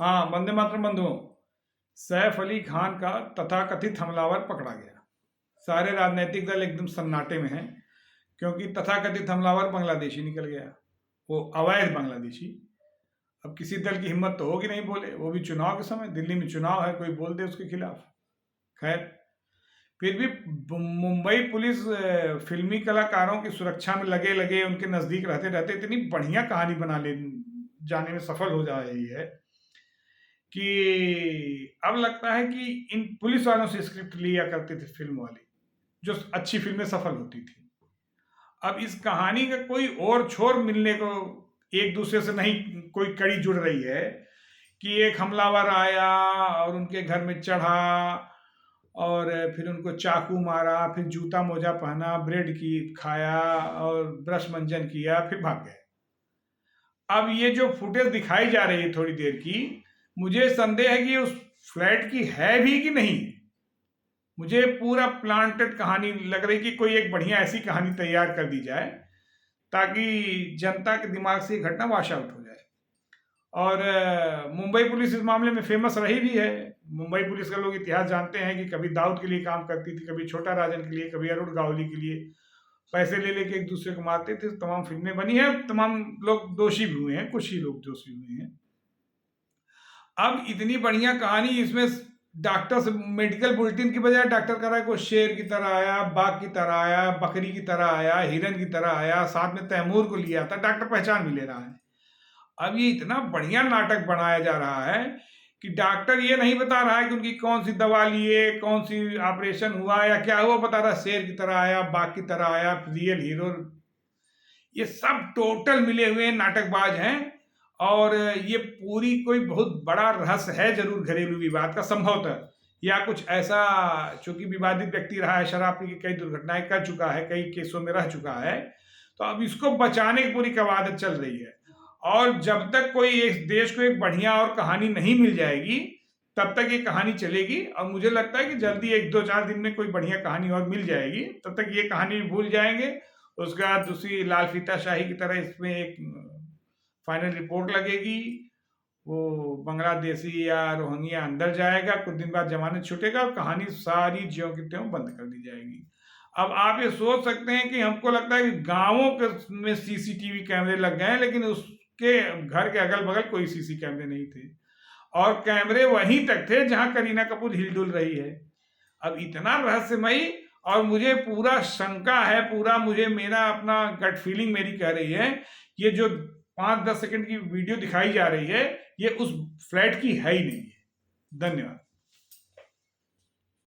हाँ, वंदे मातरम बंधुओं, सैफ अली खान का तथाकथित हमलावर पकड़ा गया। सारे राजनीतिक दल एकदम सन्नाटे में हैं, क्योंकि तथाकथित हमलावर बांग्लादेशी निकल गया, वो अवैध बांग्लादेशी। अब किसी दल की हिम्मत तो होगी नहीं बोले, वो भी चुनाव के समय, दिल्ली में चुनाव है, कोई बोल दे उसके खिलाफ। खैर, फिर भी मुंबई पुलिस फिल्मी कलाकारों की सुरक्षा में लगे लगे उनके नजदीक रहते रहते इतनी बढ़िया कहानी बना ले जाने में सफल हो जा रही है कि अब लगता है कि इन पुलिस वालों से स्क्रिप्ट लिया करते थे फिल्म वाले, जो अच्छी फिल्में सफल होती थी। अब इस कहानी का कोई और छोर मिलने को एक दूसरे से नहीं कोई कड़ी जुड़ रही है कि एक हमलावर आया और उनके घर में चढ़ा और फिर उनको चाकू मारा, फिर जूता मोजा पहना, ब्रेड की खाया और ब्रश मंजन किया, फिर भाग गए। अब ये जो फुटेज दिखाई जा रही है थोड़ी देर की, मुझे संदेह है कि उस फ्लैट की है भी कि नहीं। मुझे पूरा प्लांटेड कहानी लग रही कि कोई एक बढ़िया ऐसी कहानी तैयार कर दी जाए ताकि जनता के दिमाग से ये घटना वॉश आउट हो जाए। और मुंबई पुलिस इस मामले में फेमस रही भी है। मुंबई पुलिस का लोग इतिहास जानते हैं कि कभी दाऊद के लिए काम करती थी, कभी छोटा राजन के लिए, कभी अरुण गावली के लिए, पैसे ले लेके एक दूसरे को मारते थे। तमाम फिल्में बनी हैं, तमाम लोग दोषी भी हुए हैं, कुछ ही लोग दोषी हुए हैं। अब इतनी बढ़िया कहानी, इसमें डॉक्टर से मेडिकल बुलेटिन की बजाय डॉक्टर कह रहा है को शेर की तरह आया, बाघ की तरह आया, बकरी की तरह आया, हिरन की तरह आया, साथ में तैमूर को लिया था, डॉक्टर पहचान भी ले रहा है। अब ये इतना बढ़िया नाटक बनाया जा रहा है कि डॉक्टर ये नहीं बता रहा है कि उनकी कौन सी दवा लिए, कौन सी ऑपरेशन हुआ या क्या हुआ, बता रहा शेर की तरह आया, बाघ की तरह आया, रियल हीरो। ये सब टोटल मिले हुए नाटकबाज हैं। और ये पूरी कोई बहुत बड़ा रहस्य है जरूर घरेलू विवाद का, संभवतः, या कुछ ऐसा, चूंकि विवादित व्यक्ति रहा है, शराब पी के कई दुर्घटनाएं कर चुका है, कई केसों में रह चुका है, तो अब इसको बचाने की पूरी कवायद चल रही है। और जब तक कोई एक देश को एक बढ़िया और कहानी नहीं मिल जाएगी तब तक ये कहानी चलेगी। और मुझे लगता है कि जल्दी 1-2-4 दिन में कोई बढ़िया कहानी और मिल जाएगी, तब तक ये कहानी भूल जाएंगे। उसके बाद दूसरी लाल फीता शाही की तरह इसमें एक फाइनल रिपोर्ट लगेगी, वो बांग्लादेशी या रोहिंग्या अंदर जाएगा, कुछ दिन बाद जमानत छूटेगा और कहानी सारी ज्यों की त्यों बंद कर दी जाएगी। अब आप ये सोच सकते हैं कि हमको लगता है कि गांवों के में सीसीटीवी कैमरे लग गए हैं, लेकिन उसके घर के अगल बगल कोई सीसी कैमरे नहीं थे, और कैमरे वहीं तक थे जहां करीना कपूर हिलडुल रही है। अब इतना रहस्यमयी, और मुझे पूरा शंका है, पूरा मुझे मेरा अपना गट फीलिंग मेरी कह रही है, ये जो 5-10 सेकंड की वीडियो दिखाई जा रही है ये उस फ्लैट की है ही नहीं है। धन्यवाद।